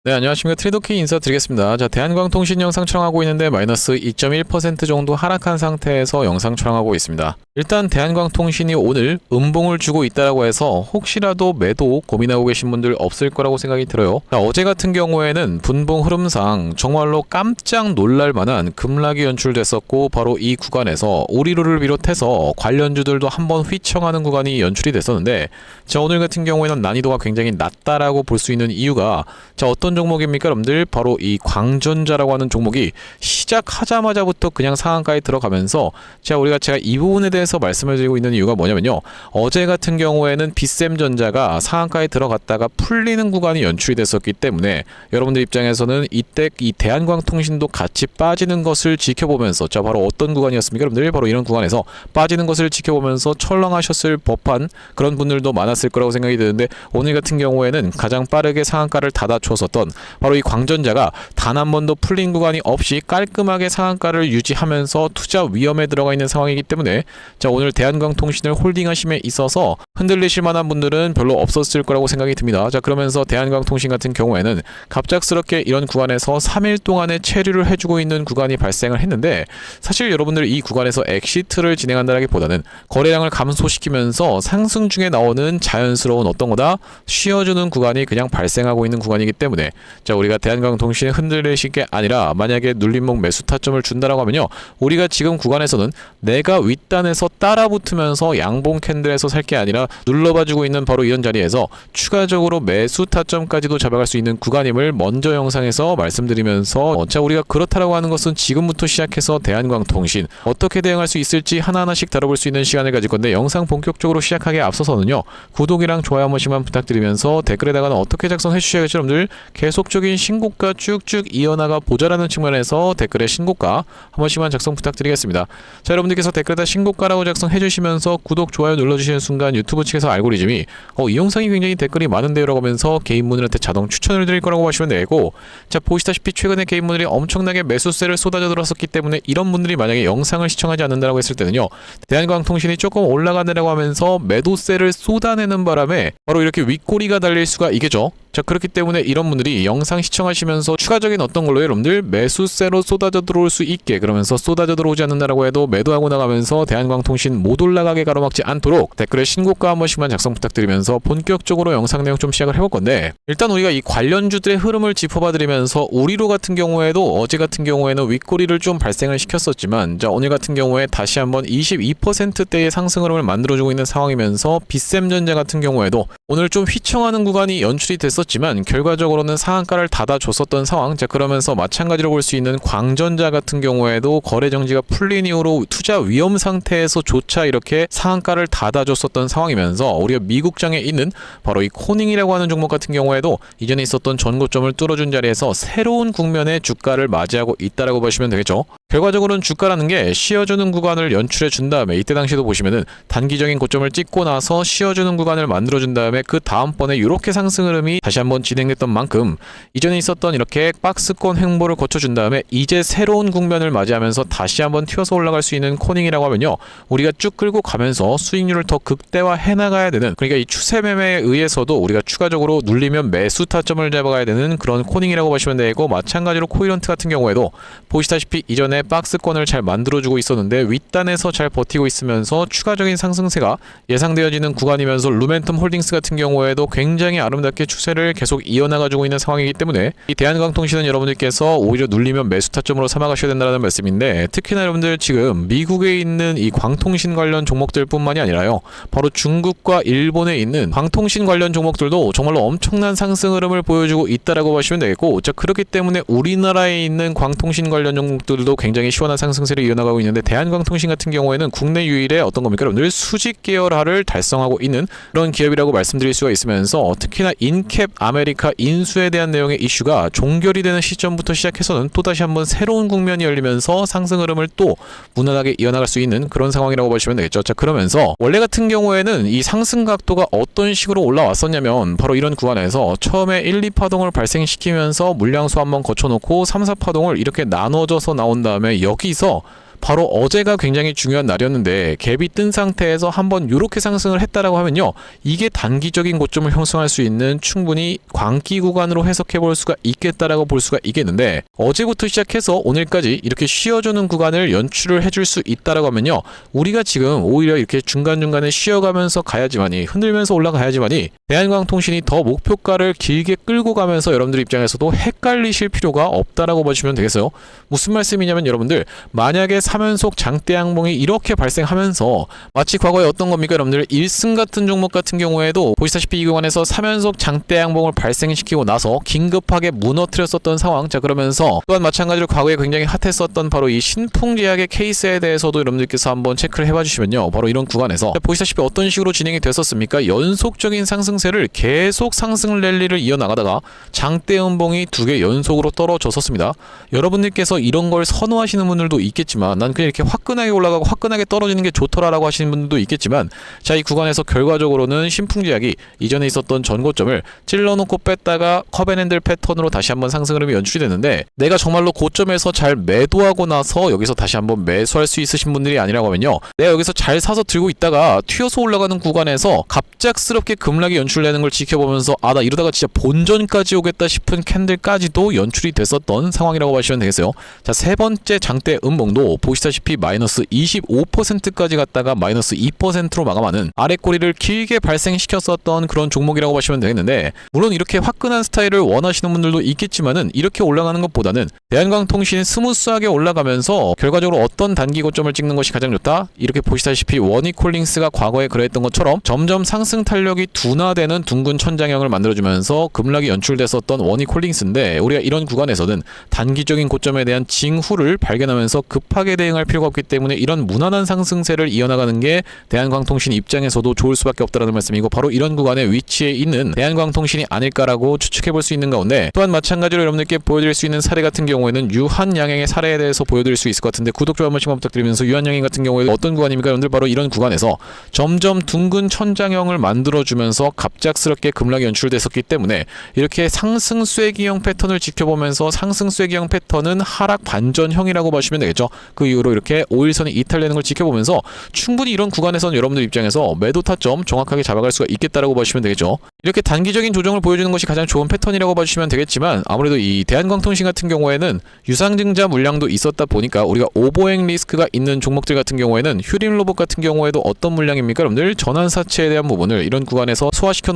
네, 안녕하십니까. 트레이더키 인사드리겠습니다. 자, 대한광통신 영상 촬영하고 있는데 마이너스 2.1% 정도 하락한 상태에서 영상 촬영하고 있습니다. 일단 대한광통신이 오늘 음봉을 주고 있다라고 해서 혹시라도 매도 고민하고 계신 분들 없을 거라고 생각이 들어요. 자, 어제 같은 경우에는 분봉 흐름상 정말로 깜짝 놀랄 만한 급락이 연출됐었고, 바로 이 구간에서 오리로를 비롯해서 관련주들도 한번 휘청하는 구간이 연출이 됐었는데, 자, 오늘 같은 경우에는 난이도가 굉장히 낮다라고 볼 수 있는 이유가, 자, 어떤 종목입니까 여러분들? 바로 이 광전자라고 하는 종목이 시작하자마자부터 그냥 상한가에 들어가면서, 제가 이 부분에 대해서 말씀을 드리고 있는 이유가 뭐냐면요, 어제 같은 경우에는 빗셈전자가 상한가에 들어갔다가 풀리는 구간이 연출이 됐었기 때문에 여러분들 입장에서는 이때 이 대한광통신도 같이 빠지는 것을 지켜보면서, 자, 바로 어떤 구간이었습니까 여러분들? 바로 이런 구간에서 빠지는 것을 지켜보면서 철렁하셨을 법한 그런 분들도 많았을 거라고 생각이 드는데, 오늘 같은 경우에는 가장 빠르게 상한가를 닫아줬었던 바로 이 광전자가 단 한 번도 풀린 구간이 없이 깔끔하게 상한가를 유지하면서 투자 위험에 들어가 있는 상황이기 때문에, 자, 오늘 대한광통신을 홀딩하심에 있어서 흔들리실 만한 분들은 별로 없었을 거라고 생각이 듭니다. 자, 그러면서 대한광통신 같은 경우에는 갑작스럽게 이런 구간에서 3일 동안의 체류를 해주고 있는 구간이 발생을 했는데, 사실 여러분들 이 구간에서 엑시트를 진행한다기보다는 거래량을 감소시키면서 상승 중에 나오는 자연스러운 어떤 거다 쉬어주는 구간이 그냥 발생하고 있는 구간이기 때문에, 자, 우리가 대한광통신에 흔들리실 게 아니라 만약에 눌림목 매수 타점을 준다라고 하면요, 우리가 지금 구간에서는 내가 윗단에서 따라붙으면서 양봉 캔들에서 살 게 아니라 눌러봐주고 있는 바로 이런 자리에서 추가적으로 매수 타점까지도 잡아갈 수 있는 구간임을 먼저 영상에서 말씀드리면서, 자, 우리가 그렇다라고 하는 것은 지금부터 시작해서 대한광통신 어떻게 대응할 수 있을지 하나하나씩 다뤄볼 수 있는 시간을 가질 건데, 영상 본격적으로 시작하기에 앞서서는요, 구독이랑 좋아요 한 번씩만 부탁드리면서 댓글에다가는 어떻게 작성해 주셔야겠죠 여러분들? 계속적인 신고가 쭉쭉 이어나가 보자라는 측면에서 댓글에 신고가 한 번씩만 작성 부탁드리겠습니다. 자, 여러분들께서 댓글에다 신고가라고 작성해 주시면서 구독, 좋아요 눌러주시는 순간 유튜브 측에서 알고리즘이 이 영상이 굉장히 댓글이 많은데요 라고 하면서 개인분들한테 자동 추천을 드릴 거라고 보시면 되고, 자, 보시다시피 최근에 개인분들이 엄청나게 매수세를 쏟아져 들었었기 때문에 이런 분들이 만약에 영상을 시청하지 않는다라고 했을 때는요, 대한광통신이 조금 올라가느라고 하면서 매도세를 쏟아내는 바람에 바로 이렇게 윗꼬리가 달릴 수가 있겠죠. 자, 그렇기 때문에 이런 분들이 영상 시청하시면서 추가적인 어떤 걸로 여러분들 매수세로 쏟아져 들어올 수 있게, 그러면서 쏟아져 들어오지 않는다라고 해도 매도하고 나가면서 대한광통신 못 올라가게 가로막지 않도록 댓글에 신고가 한 번씩만 작성 부탁드리면서 본격적으로 영상 내용 좀 시작을 해볼 건데, 일단 우리가 이 관련주들의 흐름을 짚어봐 드리면서, 우리로 같은 경우에도 어제 같은 경우에는 윗꼬리를 좀 발생을 시켰었지만, 자, 오늘 같은 경우에 다시 한번 22%대의 상승 흐름을 만들어주고 있는 상황이면서, 빗셈전자 같은 경우에도 오늘 좀 휘청하는 구간이 연출이 됐었지만 결과적으로는 상한가를 닫아줬었던 상황. 자, 그러면서 마찬가지로 볼 수 있는 광전자 같은 경우에도 거래 정지가 풀린 이후로 투자 위험 상태에서조차 이렇게 상한가를 닫아줬었던 상황이면서, 우리가 미국장에 있는 바로 이 코닝이라고 하는 종목 같은 경우에도 이전에 있었던 전고점을 뚫어준 자리에서 새로운 국면의 주가를 맞이하고 있다라고 보시면 되겠죠. 결과적으로는 주가라는 게 쉬어주는 구간을 연출해 준 다음에, 이때 당시도 보시면은 단기적인 고점을 찍고 나서 쉬어주는 구간을 만들어 준 다음에 그 다음번에 이렇게 상승 흐름이 다시 한번 진행됐던 만큼, 이전에 있었던 이렇게 박스권 횡보를 거쳐준 다음에 이제 새로운 국면을 맞이하면서 다시 한번 튀어서 올라갈 수 있는 코닝이라고 하면요, 우리가 쭉 끌고 가면서 수익률을 더 극대화해 나가야 되는, 그러니까 이 추세 매매에 의해서도 우리가 추가적으로 눌리면 매수 타점을 잡아가야 되는 그런 코닝이라고 보시면 되고, 마찬가지로 코이런트 같은 경우에도 보시다시피 이전에 박스권을 잘 만들어주고 있었는데 윗단에서 잘 버티고 있으면서 추가적인 상승세가 예상되어지는 구간이면서, 루멘텀 홀딩스 같은 경우에도 굉장히 아름답게 추세를 계속 이어나가지고 있는 상황이기 때문에 이 대한광통신은 여러분들께서 오히려 눌리면 매수 타점으로 삼아가셔야 된다는 말씀인데, 특히나 여러분들 지금 미국에 있는 이 광통신 관련 종목들 뿐만이 아니라요, 바로 중국과 일본에 있는 광통신 관련 종목들도 정말로 엄청난 상승 흐름을 보여주고 있다라고 보시면 되겠고, 자, 그렇기 때문에 우리나라에 있는 광통신 관련 종목들도 굉장히 시원한 상승세를 이어나가고 있는데, 대한광통신 같은 경우에는 국내 유일의 어떤 겁니까 여러분들? 수직 계열화를 달성하고 있는 그런 기업이라고 말씀드릴 수가 있으면서, 특히나 인캡 아메리카 인수에 대한 내용의 이슈가 종결이 되는 시점부터 시작해서는 또다시 한번 새로운 국면이 열리면서 상승 흐름을 또 무난하게 이어나갈 수 있는 그런 상황이라고 보시면 되겠죠. 자, 그러면서 원래 같은 경우에는 이 상승 각도가 어떤 식으로 올라왔었냐면, 바로 이런 구간에서 처음에 1, 2파동을 발생시키면서 물량수 한번 거쳐놓고 3, 4파동을 이렇게 나눠져서 나온 다음에 여기서 바로 어제가 굉장히 중요한 날이었는데 갭이 뜬 상태에서 한번 이렇게 상승을 했다라고 하면요, 이게 단기적인 고점을 형성할 수 있는 충분히 광기 구간으로 해석해 볼 수가 있겠다라고 볼 수가 있겠는데, 어제부터 시작해서 오늘까지 이렇게 쉬어주는 구간을 연출을 해줄 수 있다라고 하면요, 우리가 지금 오히려 이렇게 중간중간에 쉬어가면서 가야지만이, 흔들면서 올라가야지만이 대한광통신이 더 목표가를 길게 끌고 가면서 여러분들 입장에서도 헷갈리실 필요가 없다라고 보시면 되겠어요. 무슨 말씀이냐면, 여러분들 만약에 3연속 장대 양봉이 이렇게 발생하면서 마치 과거에 어떤 겁니까? 여러분들 1승 같은 종목 같은 경우에도 보시다시피 이 구간에서 3연속 장대 양봉을 발생시키고 나서 긴급하게 무너뜨렸었던 상황. 자, 그러면서 또한 마찬가지로 과거에 굉장히 핫했었던 바로 이 신풍제약의 케이스에 대해서도 여러분들께서 한번 체크를 해봐 주시면요, 바로 이런 구간에서 보시다시피 어떤 식으로 진행이 됐었습니까? 연속적인 상승세를 계속 상승 랠리를 이어나가다가 장대 음봉이 2개 연속으로 떨어졌었습니다. 여러분들께서 이런 걸 선호하시는 분들도 있겠지만, 난 그냥 이렇게 화끈하게 올라가고 화끈하게 떨어지는 게 좋더라라고 하시는 분들도 있겠지만, 자, 이 구간에서 결과적으로는 신풍제약이 이전에 있었던 전고점을 찔러놓고 뺐다가 컵앤핸들 패턴으로 다시 한번 상승 흐름이 연출이 됐는데, 내가 정말로 고점에서 잘 매도하고 나서 여기서 다시 한번 매수할 수 있으신 분들이 아니라고 하면요, 내가 여기서 잘 사서 들고 있다가 튀어서 올라가는 구간에서 갑작스럽게 급락이 연출되는 걸 지켜보면서 아, 나 이러다가 진짜 본전까지 오겠다 싶은 캔들까지도 연출이 됐었던 상황이라고 보시면 되겠어요. 자, 세 번째 장대 음봉도 보시다시피 마이너스 25%까지 갔다가 마이너스 2%로 마감하는 아랫꼬리를 길게 발생시켰었던 그런 종목이라고 보시면 되겠는데, 물론 이렇게 화끈한 스타일을 원하시는 분들도 있겠지만은 이렇게 올라가는 것보다는 대한광통신이 스무스하게 올라가면서 결과적으로 어떤 단기 고점을 찍는 것이 가장 좋다? 이렇게 보시다시피 원익홀딩스가 과거에 그랬던 것처럼 점점 상승 탄력이 둔화되는 둥근 천장형을 만들어주면서 급락이 연출됐었던 원익홀딩스인데, 우리가 이런 구간에서는 단기적인 고점에 대한 징후를 발견하면서 급하게 대응할 필요가 없기 때문에 이런 무난한 상승세를 이어나가는 게 대한광통신 입장에서도 좋을 수밖에 없다는 말씀이고, 바로 이런 구간에 위치해 있는 대한광통신이 아닐까라고 추측해 볼 수 있는 가운데, 또한 마찬가지로 여러분들께 보여드릴 수 있는 사례 같은 경우에는 유한양행의 사례에 대해서 보여드릴 수 있을 것 같은데, 구독, 좋아요 한 번씩만 부탁드리면서, 유한양행 같은 경우에도 어떤 구간입니까? 여러분들 바로 이런 구간에서 점점 둥근 천장형을 만들어주면서 갑작스럽게 급락이 연출됐었기 때문에 이렇게 상승 쐐기형 패턴을 지켜보면서, 상승 쐐기형 패턴은 하락 반전형이라고 보시면 되겠죠. 그 이후로 이렇게 5일선이 이탈되는 걸 지켜보면서 충분히 이런 구간에서는 여러분들 입장에서 매도 타점 정확하게 잡아갈 수가 있겠다라고 보시면 되겠죠. 이렇게 단기적인 조정을 보여주는 것이 가장 좋은 패턴이라고 봐주시면 되겠지만, 아무래도 이 대한광통신 같은 경우에는 유상증자 물량도 있었다 보니까 우리가 오버행 리스크가 있는 종목들 같은 경우에는 휴림로봇 같은 경우에도 어떤 물량입니까? 여러분들 전환사채에 대한 부분을 이런 구간에서 소화시켜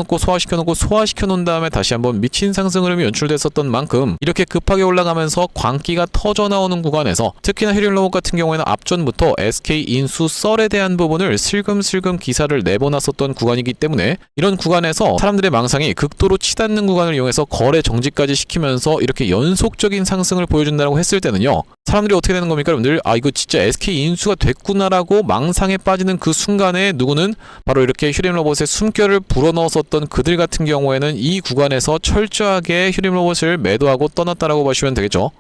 놓은 다음에 다시 한번 미친 상승 흐름이 연출됐었던 만큼 이렇게 급하게 올라가면서 광기가 터져 나오는 구간에서, 특히나 휴림로봇 같은 경우에는 앞전부터 SK인수 썰에 대한 부분을 슬금슬금 기사를 내보놨었던 구간이기 때문에 이런 구간에서 사람들의 망상이 극도로 치닫는 구간을 이용해서 거래 정지까지 시키면서 이렇게 연속적인 상승을 보여준다고 했을 때는요, 사람들이 어떻게 되는 겁니까? 여러분들, 아, 이거 진짜 SK인수가 됐구나라고 망상에 빠지는 그 순간에 누구는 바로 이렇게 휴림로봇의 숨결을 불어넣었었던 그들 같은 경우에는 이 구간에서 철저하게 휴림로봇을 매도하고 떠났다라고 보시면 되겠죠.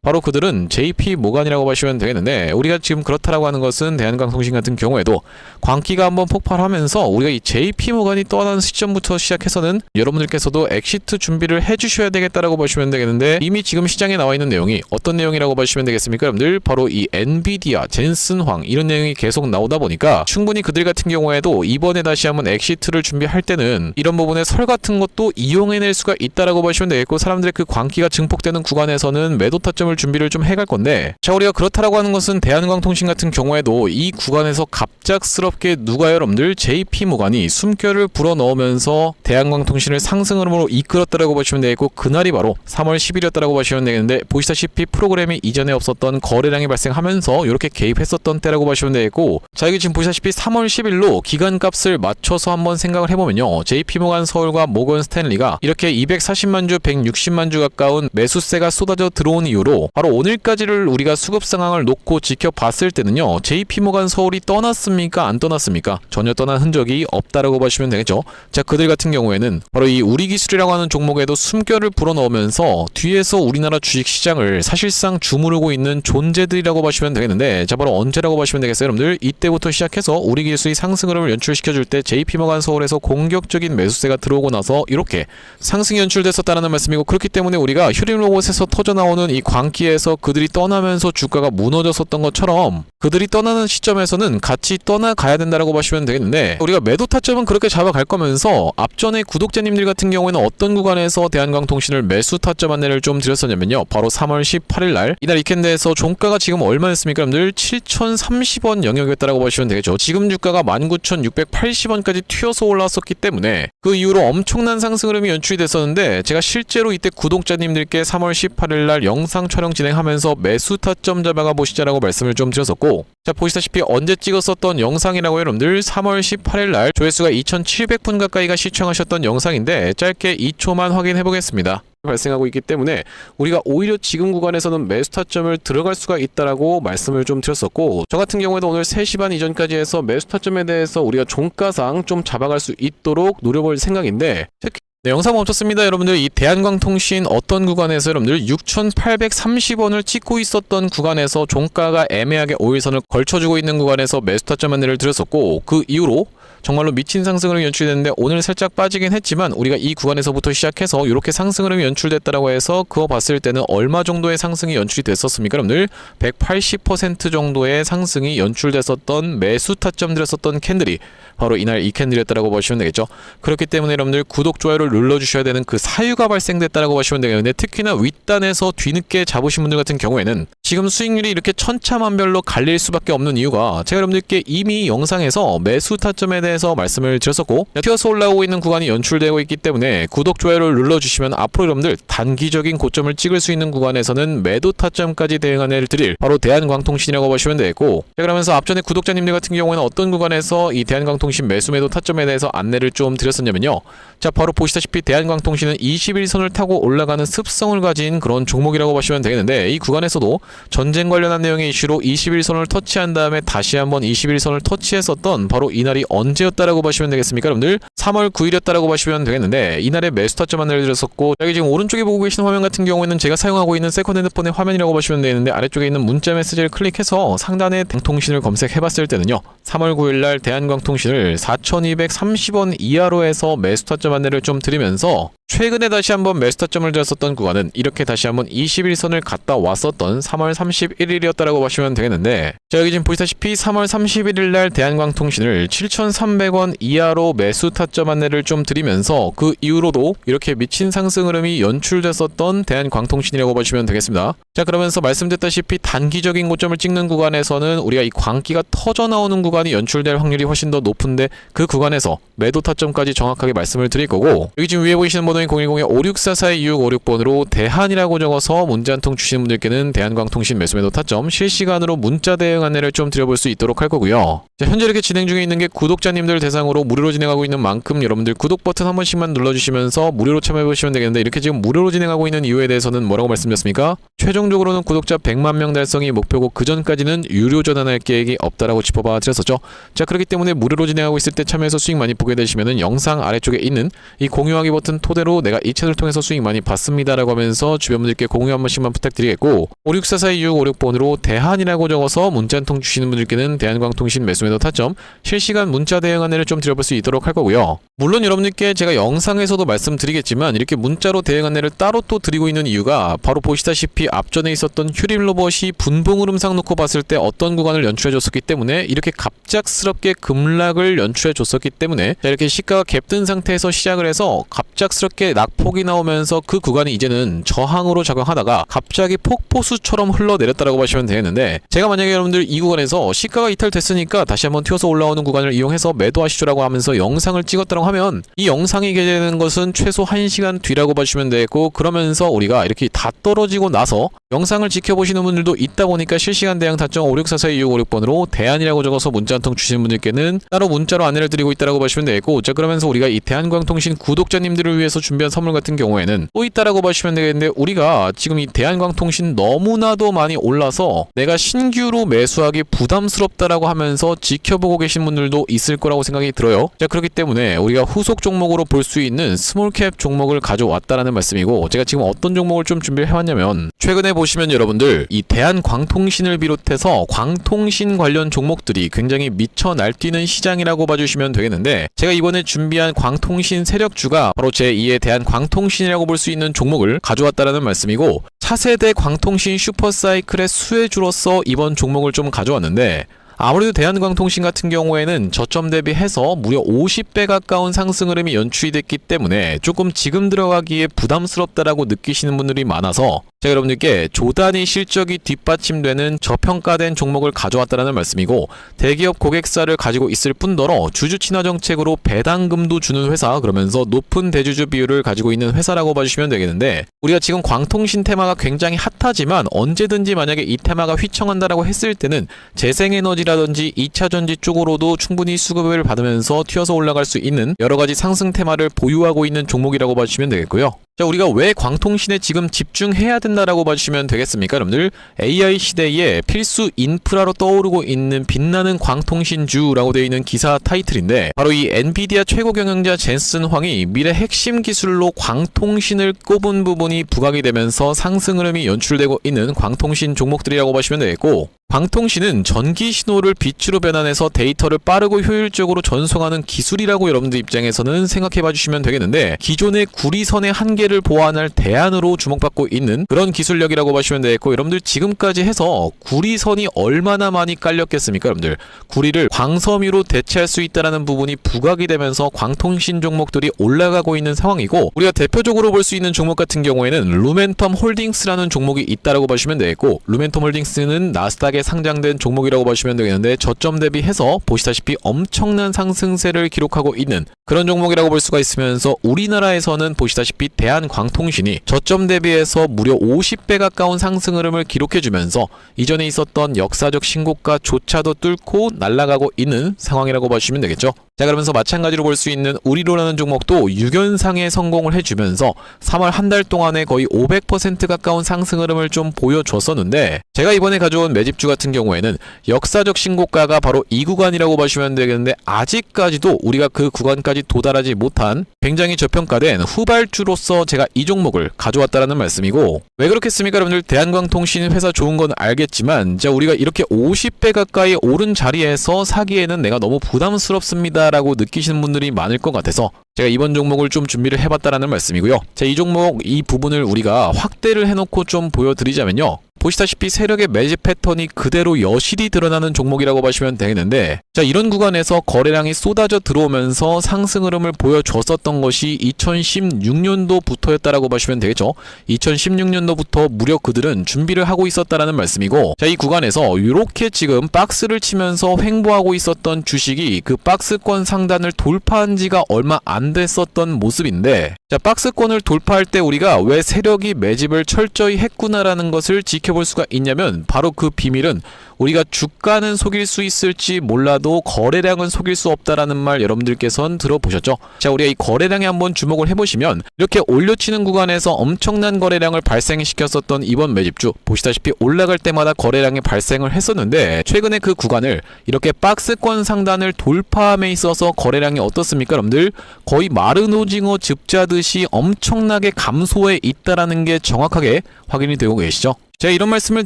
바로 그들은 JP모간이라고 보시면 되겠는데, 우리가 지금 그렇다라고 하는 것은 대한광통신 같은 경우에도 광기가 한번 폭발하면서 우리가 이 JP모간이 떠나는 시점부터 시작해서는 여러분들께서도 엑시트 준비를 해주셔야 되겠다라고 보시면 되겠는데, 이미 지금 시장에 나와 있는 내용이 어떤 내용이라고 보시면 되겠습니까? 여러분들 바로 이 엔비디아, 젠슨황 이런 내용이 계속 나오다 보니까 충분히 그들 같은 경우에도 이번에 다시 한번 엑시트를 준비할 때는 이런 부분의 설 같은 것도 이용해낼 수가 있다라고 보시면 되겠고, 사람들의 그 광기가 증폭되는 구간에서는 매도 타점을 준비를 좀 해갈 건데, 자, 우리가 그렇다라고 하는 것은 대한광통신 같은 경우에도 이 구간에서 갑작스럽게 누가 여러분들 JP모간이 숨결을 불어넣으면서 대한광통신을 상승으로 이끌었다라고 보시면 되겠고, 그날이 바로 3월 10일이었다라고 보시면 되겠는데, 보시다시피 프로그램이 이전에 없었던 거래량이 발생하면서 이렇게 개입했었던 때라고 보시면 되겠고, 자, 여기 지금 보시다시피 3월 10일로 기간값을 맞춰서 한번 생각을 해보면요, JP모간 서울과 모건 스탠리가 이렇게 240만 주, 160만 주 가까운 매수세가 쏟아져 들어온 이후로 바로 오늘까지를 우리가 수급 상황을 놓고 지켜봤을 때는요, JP모간 서울이 떠났습니까? 안 떠났습니까? 전혀 떠난 흔적이 없다라고 보시면 되겠죠. 자, 그들 같은 경우에는 바로 이 우리기술이라고 하는 종목에도 숨결을 불어넣으면서 뒤에서 우리나라 주식시장을 사실상 주무르고 있는 존재들이라고 보시면 되겠는데, 자 바로 언제라고 보시면 되겠어요 여러분들. 이때부터 시작해서 우리 기술이 상승 흐름을 연출시켜줄 때 JP모간 서울에서 공격적인 매수세가 들어오고 나서 이렇게 상승이 연출됐었다는 말씀이고, 그렇기 때문에 우리가 휴림 로봇에서 터져나오는 이 광기에서 그들이 떠나면서 주가가 무너졌었던 것처럼 그들이 떠나는 시점에서는 같이 떠나가야 된다라고 보시면 되겠는데, 우리가 매도 타점은 그렇게 잡아갈 거면서 앞전에 구독자님들 같은 경우에는 어떤 구간에서 대한광통신을 매수 타점 안내를 좀 드렸었냐면요, 바로 3월 18일날 이날 이 캔드에서 종가가 지금 얼마였습니까 여러분들? 7,030원 영역이었다라고 보시면 되겠죠. 지금 주가가 19,680원까지 튀어서 올라왔었기 때문에 그 이후로 엄청난 상승 흐름이 연출이 됐었는데, 제가 실제로 이때 구독자님들께 3월 18일날 영상 촬영 진행하면서 매수 타점 잡아가 보시자라고 말씀을 좀 드렸었고, 자 보시다시피 언제 찍었었던 영상이라고 여러분들, 3월 18일날 조회수가 2,700분 가까이가 시청하셨던 영상인데 짧게 2초만 확인해 보겠습니다. 발생하고 있기 때문에 우리가 오히려 지금 구간에서는 매수 타점을 들어갈 수가 있다라고 말씀을 좀 드렸었고, 저 같은 경우에도 오늘 3시 반 이전까지 해서 매수 타점에 대해서 우리가 종가상 좀 잡아갈 수 있도록 노려볼 생각인데, 특히 네, 영상 멈췄습니다. 여러분들 이 대한광통신 어떤 구간에서 여러분들 6,830원을 찍고 있었던 구간에서 종가가 애매하게 5일선을 걸쳐주고 있는 구간에서 매수 타점 안내를 드렸었고, 그 이후로 정말로 미친 상승으로 연출됐는데 오늘 살짝 빠지긴 했지만 우리가 이 구간에서부터 시작해서 이렇게 상승으로 연출됐다라고 해서 그거 봤을 때는 얼마 정도의 상승이 연출이 됐었습니까 여러분들? 180% 정도의 상승이 연출됐었던 매수 타점 들였었던 캔들이 바로 이날 이 캔들이었다라고 보시면 되겠죠. 그렇기 때문에 여러분들 구독, 좋아요를 눌러주셔야 되는 그 사유가 발생됐다라고 보시면 되겠는데, 특히나 윗단에서 뒤늦게 잡으신 분들 같은 경우에는 지금 수익률이 이렇게 천차만별로 갈릴 수밖에 없는 이유가, 제가 여러분들께 이미 영상에서 매수 타점에 대해서 말씀을 드렸었고, 튀어서 올라오고 있는 구간이 연출되고 있기 때문에 구독, 좋아요를 눌러주시면 앞으로 여러분들 단기적인 고점을 찍을 수 있는 구간에서는 매도 타점까지 대응 안내를 드릴 바로 대한광통신이라고 보시면 되겠고, 자 그러면서 앞전에 구독자님들 같은 경우에는 어떤 구간에서 이 대한광통신 매수 매도 타점에 대해서 안내를 좀 드렸었냐면요, 자 바로 보시다시피 대한광통신은 21선을 타고 올라가는 습성을 가진 그런 종목이라고 보시면 되겠는데, 이 구간에서도 전쟁 관련한 내용의 이슈로 21선을 터치한 다음에 다시 한번 21선을 터치했었던 바로 이날이 언제였다라고 보시면 되겠습니까 여러분들? 3월 9일이었다라고 보시면 되겠는데, 이날의 매수 타점 안내를 드렸었고, 여기 지금 오른쪽에 보고 계시는 화면 같은 경우에는 제가 사용하고 있는 세컨 핸드폰의 화면이라고 보시면 되는데, 아래쪽에 있는 문자 메시지를 클릭해서 상단에 대한통신을 검색해봤을 때는요, 3월 9일날 대한광통신을 4,230원 이하로 해서 매수 타점 안내를 좀 드리면서, 최근에 다시 한번 매수 타점을 드렸었던 구간은 이렇게 다시 한번 21선을 갔다 왔었던 3월 31일이었다라고 보시면 되겠는데, 자 여기 지금 보시다시피 3월 31일날 대한광통신을 7,300원 이하로 매수 타점 안내를 좀 드리면서 그 이후로도 이렇게 미친 상승 흐름이 연출됐었던 대한광통신이라고 보시면 되겠습니다. 자 그러면서 말씀드렸다시피 단기적인 고점을 찍는 구간에서는 우리가 이 광기가 터져 나오는 구간이 연출될 확률이 훨씬 더 높은데, 그 구간에서 매도 타점까지 정확하게 말씀을 드릴 거고, 여기 지금 위에 보이시는 번호인 010-5644-2656번으로 대한이라고 적어서 문자 한 통 주시는 분들께는 대한광통신 매수 매도 타점 실시간으로 문자 대응 안내를 좀 드려볼 수 있도록 할 거고요. 자, 현재 이렇게 진행 중에 있는 게 구독자님들 대상으로 무료로 진행하고 있는 만큼 여러분들 구독 버튼 한 번씩만 눌러주시면서 무료로 참여해보시면 되겠는데, 이렇게 지금 무료로 진행하고 있는 이유에 대해서는 뭐라고 말씀드렸습니까? 최종적으로는 구독자 100만 명 달성이 목표고 그 전까지는 유료 전환할 계획이 없다라고 짚어봐 드렸었죠. 자 그렇기 때문에 무료로 진행하고 있을 때 참여해서 수익 많이 보게 되시면은 영상 아래쪽에 있는 이 공유하기 버튼 토대로 내가 이 채널을 통해서 수익 많이 봤습니다라고 하면서 주변 분들께 공유 한 번씩만 부탁드리겠고, 5644-2656번으로 대한이라고 적어서 문자 한 통 주시는 분들께는 대한광통신 매수 매도 타점 실시간 문자 대응 안내를 좀 드려볼 수 있도록 할 거고요. 물론 여러분들께 제가 영상에서도 말씀드리겠지만 이렇게 문자로 대응 안내를 따로 또 드리고 있는 이유가, 바로 보시다시피 앞전에 있었던 휴림 로봇이 분봉 흐름상 놓고 봤을 때 어떤 구간을 연출해 줬었기 때문에, 이렇게 갑작스럽게 급락을 연출해 줬었기 때문에, 이렇게 시가가 갭든 상태에서 시작을 해서 갑작스럽게 낙폭이 나오면서 그 구간이 이제는 저항으로 작용하다가 갑자기 폭포수처럼 흘러내렸다라고 보시면 되겠는데, 제가 만약에 여러분들 이 구간에서 시가가 이탈됐으니까 다시 한번 튀어서 올라오는 구간을 이용해서 매도하시죠라고 하면서 영상을 찍었다고 하면, 이 영상이 게재되는 것은 최소 1시간 뒤라고 보시면 되겠고, 그러면서 우리가 이렇게 다 떨어지고 나서 영상을 지켜보시는 분들도 있다 보니까 실시간 대응 타점 5644-2656번으로 대한이라고 적어서 문자 한 통 주시는 분들께는 따로 문자로 안내를 드리고 있다고 보시면 되겠고, 자 그러면서 우리가 이 대한광통신 구독자님들을 위해서 준비한 선물 같은 경우에는 또 있다라고 보시면 되겠는데, 우리가 지금 이 대한광통신 너무나도 많이 올라서 내가 신규로 매수하기 부담스럽다라고 하면서 지켜보고 계신 분들도 있을 거라고 생각이 들어요. 자, 그렇기 때문에 우리가 후속 종목으로 볼 수 있는 스몰캡 종목을 가져왔다라는 말씀이고, 제가 지금 어떤 종목을 좀 준비를 해왔냐면, 최근에 보시면 여러분들 이 대한광통신을 비롯해서 광통신 관련 종목들이 굉장히 미쳐 날뛰는 시장이라고 봐주시면 되겠는데, 제가 이번에 준비한 광통신 세력주가 바로 제2의 대한광통신이라고 볼 수 있는 종목을 가져왔다라는 말씀이고, 차세대 광통신 슈퍼사이클의 수혜주로서 이번 종목을 좀 가져왔는데, 아무래도 대한광통신 같은 경우에는 저점 대비해서 무려 50배 가까운 상승 흐름이 연출이 됐기 때문에 조금 지금 들어가기에 부담스럽다라고 느끼시는 분들이 많아서 제가 여러분들께 조단위 실적이 뒷받침되는 저평가된 종목을 가져왔다는 말씀이고, 대기업 고객사를 가지고 있을 뿐더러 주주 친화 정책으로 배당금도 주는 회사, 그러면서 높은 대주주 비율을 가지고 있는 회사라고 봐주시면 되겠는데, 우리가 지금 광통신 테마가 굉장히 핫하지만 언제든지 만약에 이 테마가 휘청한다라고 했을 때는 재생에너지라든지 2차전지 쪽으로도 충분히 수급을 받으면서 튀어서 올라갈 수 있는 여러가지 상승 테마를 보유하고 있는 종목이라고 봐주시면 되겠고요. 자, 우리가 왜 광통신에 지금 집중해야 된다라고 봐주시면 되겠습니까? 여러분들, AI 시대에 필수 인프라로 떠오르고 있는 빛나는 광통신주라고 되어 있는 기사 타이틀인데, 바로 이 엔비디아 최고 경영자 젠슨 황이 미래 핵심 기술로 광통신을 꼽은 부분이 부각이 되면서 상승 흐름이 연출되고 있는 광통신 종목들이라고 보시면 되겠고, 광통신은 전기 신호를 빛으로 변환해서 데이터를 빠르고 효율적으로 전송하는 기술이라고 여러분들 입장에서는 생각해 봐주시면 되겠는데, 기존의 구리선의 한계를 보완할 대안으로 주목받고 있는 그런 기술력이라고 보시면 되겠고, 여러분들 지금까지 해서 구리선이 얼마나 많이 깔렸겠습니까? 여러분들 구리를 광섬유로 대체할 수 있다는 부분이 부각이 되면서 광통신 종목들이 올라가고 있는 상황이고, 우리가 대표적으로 볼 수 있는 종목 같은 경우에는 루멘텀 홀딩스라는 종목이 있다라고 보시면 되겠고, 루멘텀 홀딩스는 나스닥에 상장된 종목이라고 보시면 되겠는데, 저점 대비해서 보시다시피 엄청난 상승세를 기록하고 있는 그런 종목이라고 볼 수가 있으면서, 우리나라에서는 보시다시피 대한광통신이 저점 대비해서 무려 50배 가까운 상승 흐름을 기록해주면서 이전에 있었던 역사적 신고가조차도 뚫고 날아가고 있는 상황이라고 보시면 되겠죠. 자, 그러면서 마찬가지로 볼 수 있는 우리로라는 종목도 6연상에 성공을 해주면서 3월 한 달 동안에 거의 500% 가까운 상승 흐름을 좀 보여줬었는데, 제가 이번에 가져온 매집주 같은 경우에는 역사적 신고가가 바로 이 구간이라고 보시면 되겠는데, 아직까지도 우리가 그 구간까지 도달하지 못한 굉장히 저평가된 후발주로서 제가 이 종목을 가져왔다라는 말씀이고, 왜 그렇겠습니까? 여러분들, 대한광통신 회사 좋은 건 알겠지만, 자, 우리가 이렇게 50배 가까이 오른 자리에서 사기에는 내가 너무 부담스럽습니다 라고 느끼시는 분들이 많을 것 같아서 제가 이번 종목을 좀 준비를 해봤다라는 말씀이고요. 자, 이 종목 이 부분을 우리가 확대를 해놓고 좀 보여드리자면요, 보시다시피 세력의 매집 패턴이 그대로 여실히 드러나는 종목이라고 보시면 되겠는데, 자, 이런 구간에서 거래량이 쏟아져 들어오면서 상승 흐름을 보여줬었던 것이 2016년도부터였다라고 보시면 되겠죠. 2016년도부터 무려 그들은 준비를 하고 있었다라는 말씀이고, 자, 이 구간에서 이렇게 지금 박스를 치면서 횡보하고 있었던 주식이 그 박스권 상단을 돌파한 지가 얼마 안 됐었던 모습인데, 자, 박스권을 돌파할 때 우리가 왜 세력이 매집을 철저히 했구나라는 것을 지켜볼 수가 있냐면, 바로 그 비밀은 우리가 주가는 속일 수 있을지 몰라도 거래량은 속일 수 없다라는 말 여러분들께서는 들어보셨죠? 자, 우리가 이 거래량에 한번 주목을 해보시면, 이렇게 올려치는 구간에서 엄청난 거래량을 발생시켰었던 이번 매집주, 보시다시피 올라갈 때마다 거래량이 발생을 했었는데, 최근에 그 구간을 이렇게 박스권 상단을 돌파함에 있어서 거래량이 어떻습니까? 여러분들, 거의 마른 오징어 즙자듯이 엄청나게 감소해 있다라는 게 정확하게 확인이 되고 계시죠? 제가 이런 말씀을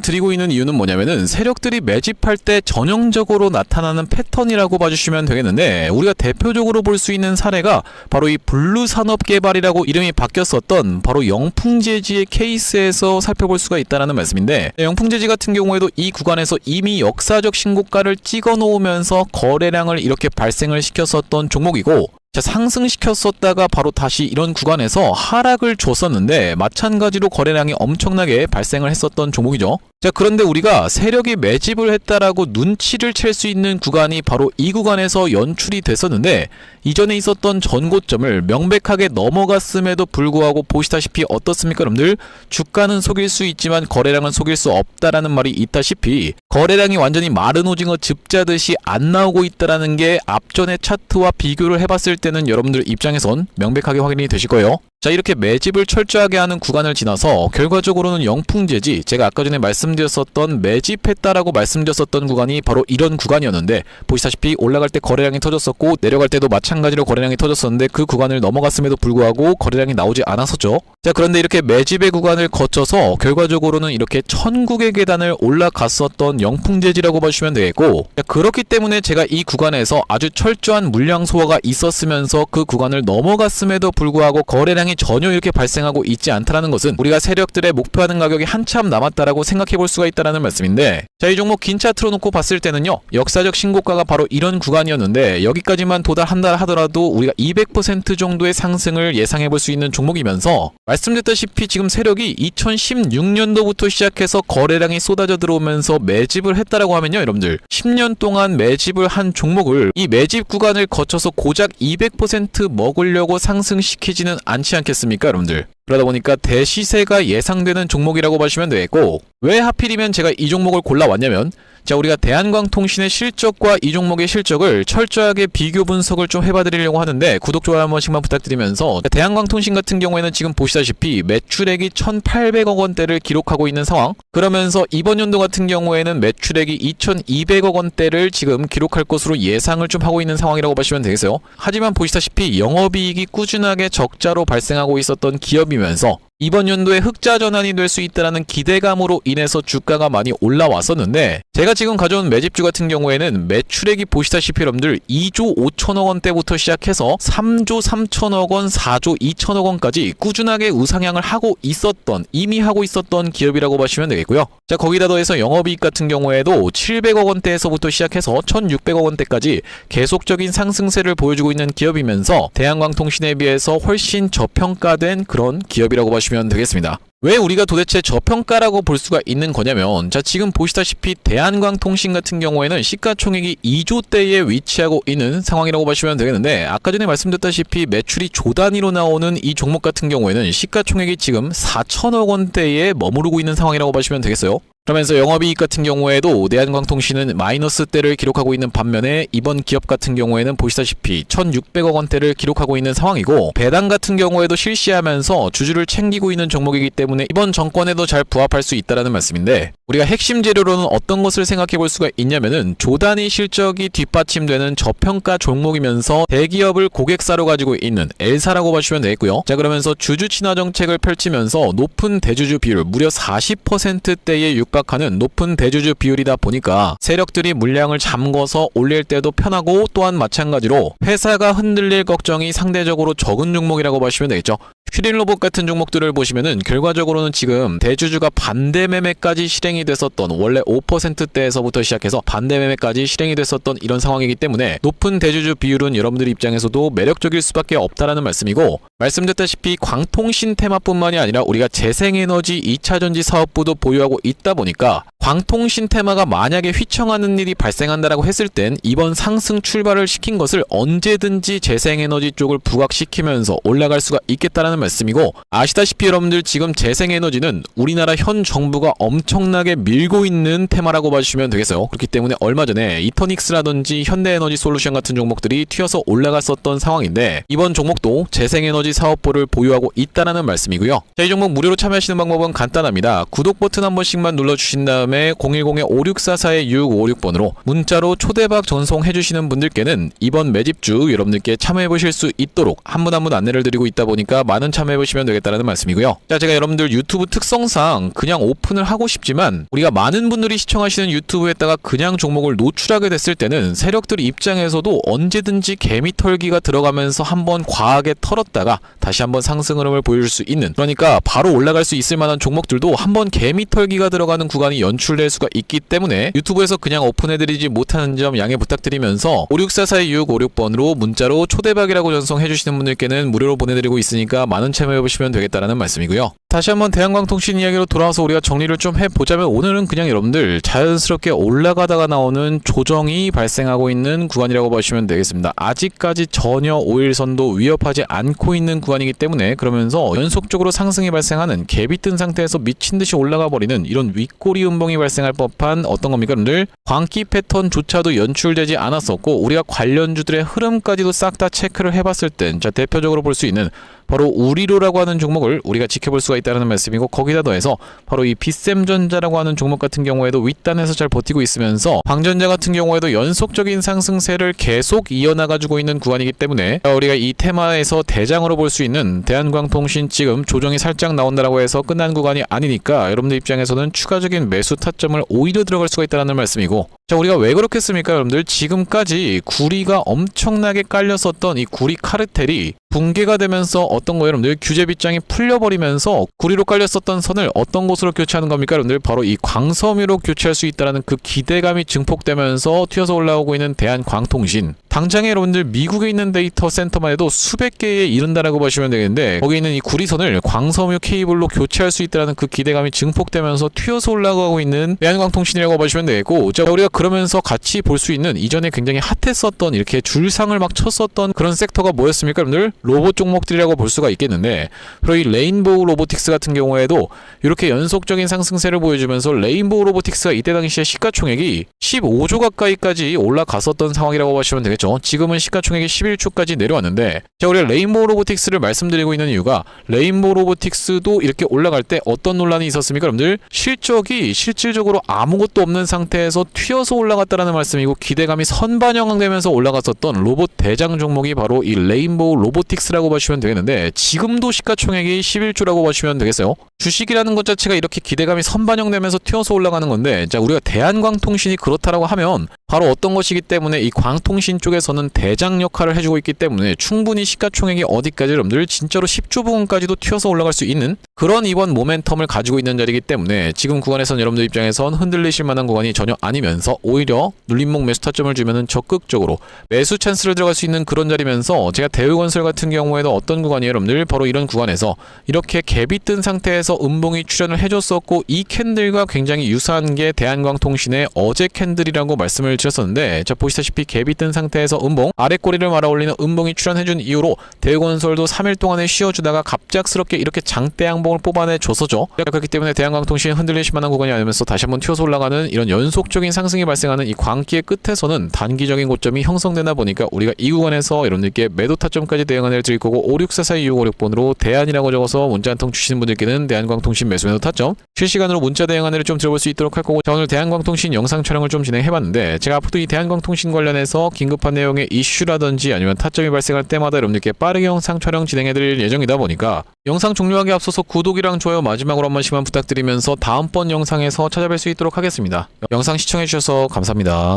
드리고 있는 이유는 뭐냐면은, 세력들이 매집할 때 전형적으로 나타나는 패턴이라고 봐주시면 되겠는데, 우리가 대표적으로 볼 수 있는 사례가 바로 이 블루산업개발이라고 이름이 바뀌었었던 바로 영풍재지의 케이스에서 살펴볼 수가 있다는 말씀인데, 영풍재지 같은 경우에도 이 구간에서 이미 역사적 신고가를 찍어 놓으면서 거래량을 이렇게 발생을 시켰었던 종목이고, 자, 상승시켰었다가 바로 다시 이런 구간에서 하락을 줬었는데, 마찬가지로 거래량이 엄청나게 발생을 했었던 종목이죠. 자, 그런데 우리가 세력이 매집을 했다라고 눈치를 챌 수 있는 구간이 바로 이 구간에서 연출이 됐었는데, 이전에 있었던 전고점을 명백하게 넘어갔음에도 불구하고 보시다시피 어떻습니까? 여러분들, 주가는 속일 수 있지만 거래량은 속일 수 없다라는 말이 있다시피 거래량이 완전히 마른 오징어 즙자듯이 안 나오고 있다라는 게 앞전의 차트와 비교를 해봤을 때는 여러분들 입장에선 명백하게 확인이 되실 거예요. 자, 이렇게 매집을 철저하게 하는 구간을 지나서 결과적으로는 영풍재지, 제가 아까 전에 말씀드렸었던 매집했다라고 말씀드렸었던 구간이 바로 이런 구간이었는데, 보시다시피 올라갈 때 거래량이 터졌었고 내려갈 때도 마찬가지로 거래량이 터졌었는데 그 구간을 넘어갔음에도 불구하고 거래량이 나오지 않았었죠. 자, 그런데 이렇게 매집의 구간을 거쳐서 결과적으로는 이렇게 천국의 계단을 올라갔었던 영풍재지라고 봐주시면 되겠고, 자, 그렇기 때문에 제가 이 구간에서 아주 철저한 물량 소화가 있었으면서 그 구간을 넘어갔음에도 불구하고 거래량이 전혀 이렇게 발생하고 있지 않다라는 것은 우리가 세력들의 목표하는 가격이 한참 남았다라고 생각해 볼 수가 있다라는 말씀인데, 자, 이 종목 긴 차트로 놓고 봤을 때는요, 역사적 신고가가 바로 이런 구간이었는데 여기까지만 도달한다 하더라도 우리가 200% 정도의 상승을 예상해 볼 수 있는 종목이면서, 말씀드렸다시피 지금 세력이 2016년도부터 시작해서 거래량이 쏟아져 들어오면서 매집을 했다라고 하면요, 여러분들 10년 동안 매집을 한 종목을 이 매집 구간을 거쳐서 고작 200% 먹으려고 상승시키지는 않지 않겠습니까, 여러분들? 그러다 보니까 대시세가 예상되는 종목이라고 보시면 되겠고, 왜 하필이면 제가 이 종목을 골라왔냐면, 자, 우리가 대한광통신의 실적과 이 종목의 실적을 철저하게 비교 분석을 좀 해봐드리려고 하는데, 구독, 좋아요 한 번씩만 부탁드리면서, 대한광통신 같은 경우에는 지금 보시다시피 매출액이 1,800억 원대를 기록하고 있는 상황, 그러면서 이번 연도 같은 경우에는 매출액이 2,200억 원대를 지금 기록할 것으로 예상을 좀 하고 있는 상황이라고 보시면 되겠어요. 하지만 보시다시피 영업이익이 꾸준하게 적자로 발생하고 있었던 기업이면서 이번 연도에 흑자 전환이 될 수 있다는 기대감으로 인해서 주가가 많이 올라왔었는데, 제가 지금 가져온 매집주 같은 경우에는 매출액이 보시다시피 여러분들 2조 5천억 원대부터 시작해서 3조 3천억 원, 4조 2천억 원까지 꾸준하게 우상향을 하고 있었던, 이미 하고 있었던 기업이라고 보시면 되겠고요. 자, 거기다 더해서 영업이익 같은 경우에도 700억 원대에서부터 시작해서 1,600억 원대까지 계속적인 상승세를 보여주고 있는 기업이면서 대한광통신에 비해서 훨씬 저평가된 그런 기업이라고 보시면 되겠습니다. 왜 우리가 도대체 저평가라고 볼 수가 있는 거냐면, 자, 지금 보시다시피 대한광통신 같은 경우에는 시가총액이 2조대에 위치하고 있는 상황이라고 보시면 되겠는데, 아까 전에 말씀드렸다시피 매출이 조 단위로 나오는 이 종목 같은 경우에는 시가총액이 지금 4천억 원대에 머무르고 있는 상황이라고 보시면 되겠어요. 그러면서 영업이익 같은 경우에도 대한광통신은 마이너스대를 기록하고 있는 반면에 이번 기업 같은 경우에는 보시다시피 1,600억 원대를 기록하고 있는 상황이고, 배당 같은 경우에도 실시하면서 주주를 챙기고 있는 종목이기 때문에 이번 정권에도 잘 부합할 수 있다라는 말씀인데, 우리가 핵심 재료로는 어떤 것을 생각해 볼 수가 있냐면은 조단위 실적이 뒷받침되는 저평가 종목이면서 대기업을 고객사로 가지고 있는 L사라고 보시면 되겠고요. 자, 그러면서 주주 친화 정책을 펼치면서 높은 대주주 비율, 무려 40%대에 육박하는 높은 대주주 비율이다 보니까 세력들이 물량을 잠궈서 올릴 때도 편하고, 또한 마찬가지로 회사가 흔들릴 걱정이 상대적으로 적은 종목이라고 보시면 되겠죠. 슈릴로봇 같은 종목들을 보시면은 결과적으로는 지금 대주주가 반대 매매까지 실행이 됐었던, 원래 5%대에서부터 시작해서 반대 매매까지 실행이 됐었던 이런 상황이기 때문에 높은 대주주 비율은 여러분들 입장에서도 매력적일 수밖에 없다라는 말씀이고, 말씀드렸다시피 광통신 테마뿐만이 아니라 우리가 재생에너지 2차전지 사업부도 보유하고 있다 보니까 광통신 테마가 만약에 휘청하는 일이 발생한다라고 했을 땐 이번 상승 출발을 시킨 것을 언제든지 재생에너지 쪽을 부각시키면서 올라갈 수가 있겠다라는 말씀이고, 아시다시피 여러분들 지금 재생에너지는 우리나라 현 정부가 엄청나게 밀고 있는 테마라고 봐주시면 되겠어요. 그렇기 때문에 얼마 전에 이터닉스라든지 현대에너지 솔루션 같은 종목들이 튀어서 올라갔었던 상황인데, 이번 종목도 재생에너지 사업부를 보유하고 있다라는 말씀이고요. 자, 이 종목 무료로 참여하시는 방법은 간단합니다. 구독 버튼 한 번씩만 눌러주신 다음에 010-5644-6656번으로 문자로 초대박 전송해주시는 분들께는 이번 매집주 여러분들께 참여해보실 수 있도록 한 분 한 분 안내를 드리고 있다 보니까 많은 참여해보시면 되겠다는 말씀이고요. 자, 제가 여러분들 유튜브 특성상 그냥 오픈을 하고 싶지만 우리가 많은 분들이 시청하시는 유튜브에다가 그냥 종목을 노출하게 됐을 때는 세력들 입장에서도 언제든지 개미 털기가 들어가면서 한번 과하게 털었다가 다시 한번 상승 흐름을 보여줄 수 있는, 그러니까 바로 올라갈 수 있을 만한 종목들도 한번 개미 털기가 들어가는 구간이 연출될 수가 있기 때문에 유튜브에서 그냥 오픈해드리지 못하는 점 양해 부탁드리면서 564-4656번으로 문자로 초대박이라고 전송해주시는 분들께는 무료로 보내드리고 있으니까 많은 참여해보시면 되겠다라는 말씀이고요. 다시 한번 대한광통신 이야기로 돌아와서 우리가 정리를 좀 해보자면, 오늘은 그냥 여러분들 자연스럽게 올라가다가 나오는 조정이 발생하고 있는 구간이라고 보시면 되겠습니다. 아직까지 전혀 5일선도 위협하지 않고 있는 있는 구간이기 때문에 그러면서 연속적으로 상승이 발생하는 갭이 뜬 상태에서 미친듯이 올라가 버리는 이런 윗꼬리 음봉이 발생할 법한 어떤 겁니까 여러분들? 광기 패턴조차도 연출되지 않았었고 우리가 관련주들의 흐름까지도 싹 다 체크를 해봤을 땐 자 대표적으로 볼 수 있는 바로 우리로라고 하는 종목을 우리가 지켜볼 수가 있다는 말씀이고 거기다 더해서 바로 이 비셈전자라고 하는 종목 같은 경우에도 윗단에서 잘 버티고 있으면서 광전자 같은 경우에도 연속적인 상승세를 계속 이어나가지고 있는 구간이기 때문에 우리가 이 테마에서 대장으로 볼 수 있는 대한광통신 지금 조정이 살짝 나온다라고 해서 끝난 구간이 아니니까 여러분들 입장에서는 추가적인 매수 타점을 오히려 들어갈 수가 있다는 말씀이고 자 우리가 왜 그렇겠습니까 여러분들? 지금까지 구리가 엄청나게 깔렸었던 이 구리 카르텔이 붕괴가 되면서 어떤 거예요 여러분들? 규제 빗장이 풀려버리면서 구리로 깔렸었던 선을 어떤 곳으로 교체하는 겁니까 여러분들? 바로 이 광섬유로 교체할 수 있다는 그 기대감이 증폭되면서 튀어서 올라오고 있는 대한광통신 당장에 여러분들 미국에 있는 데이터 센터만 해도 수백 개에 이른다라고 보시면 되겠는데 거기 있는 이 구리선을 광섬유 케이블로 교체할 수 있다는 그 기대감이 증폭되면서 튀어서 올라가고 있는 대한광통신이라고 보시면 되겠고 자 우리가 그러면서 같이 볼 수 있는 이전에 굉장히 핫했었던 이렇게 줄상을 막 쳤었던 그런 섹터가 뭐였습니까 여러분들? 로봇 종목들이라고 볼 수가 있겠는데 바로 이 레인보우 로보틱스 같은 경우에도 이렇게 연속적인 상승세를 보여주면서 레인보우 로보틱스가 이때 당시에 시가총액이 15조 가까이까지 올라갔었던 상황이라고 보시면 되겠죠. 지금은 시가총액이 11조까지 내려왔는데 자 우리가 레인보우 로보틱스를 말씀드리고 있는 이유가 레인보우 로보틱스도 이렇게 올라갈 때 어떤 논란이 있었습니까 여러분들? 실적이 실질적으로 아무것도 없는 상태에서 튀어서 올라갔다라는 말씀이고 기대감이 선반영되면서 올라갔었던 로봇 대장 종목이 바로 이 레인보우 로보틱스라고 보시면 되겠는데 지금도 시가총액이 11조라고 보시면 되겠어요. 주식이라는 것 자체가 이렇게 기대감이 선반영되면서 튀어서 올라가는 건데 자 우리가 대한광통신이 그렇다라고 하면 바로 어떤 것이기 때문에 이 광통신 쪽에서는 대장 역할을 해주고 있기 때문에 충분히 시가총액이 어디까지 여러분들 진짜로 10조 부근까지도 튀어서 올라갈 수 있는 그런 이번 모멘텀을 가지고 있는 자리이기 때문에 지금 구간에선 여러분들 입장에선 흔들리실 만한 구간이 전혀 아니면서 오히려 눌림목 매수 타점을 주면은 적극적으로 매수 찬스를 들어갈 수 있는 그런 자리면서 제가 대우건설 같은 경우에도 어떤 구간이에요 여러분들? 바로 이런 구간에서 이렇게 갭이 뜬 상태에서 음봉이 출현을 해줬었고 이 캔들과 굉장히 유사한 게 대한광통신의 어제 캔들이라고 말씀을 드렸었는데 자 보시다시피 갭이 뜬 상태에서 음봉 아래 꼬리를 말아 올리는 음봉이 출현해준 이후로 대우건설도 3일 동안에 쉬어주다가 갑작스럽게 이렇게 장대 양봉을 뽑아내줘서죠. 그렇기 때문에 대한광통신이 흔들리실 만한 구간이 아니면서 다시 한번 튀어서 올라가는 이런 연속적인 상승이 발생하는 이 광기의 끝에서는 단기적인 고점이 형성되다 보니까 우리가 이 구간에서 여러분들께 매도 타점까지 대응을 드릴 거고 56442656번으로 대안이라고 적어서 문자 한 통 주시는 분들께는 대한광통신 매수 매도 타점 실시간으로 문자 대응 안내를 좀 들어볼 수 있도록 할 거고 자 오늘 대한광통신 영상 촬영을 좀 진행해봤는데 제가 앞으로도 이 대한광통신 관련해서 긴급한 내용의 이슈라든지 아니면 타점이 발생할 때마다 여러분들께 빠르게 영상 촬영 진행해드릴 예정이다 보니까 영상 종료하기 앞서서 구독이랑 좋아요 마지막으로 한 번씩만 부탁드리면서 다음번 영상에서 찾아뵐 수 있도록 하겠습니다. 영상 시청해주셔서 감사합니다.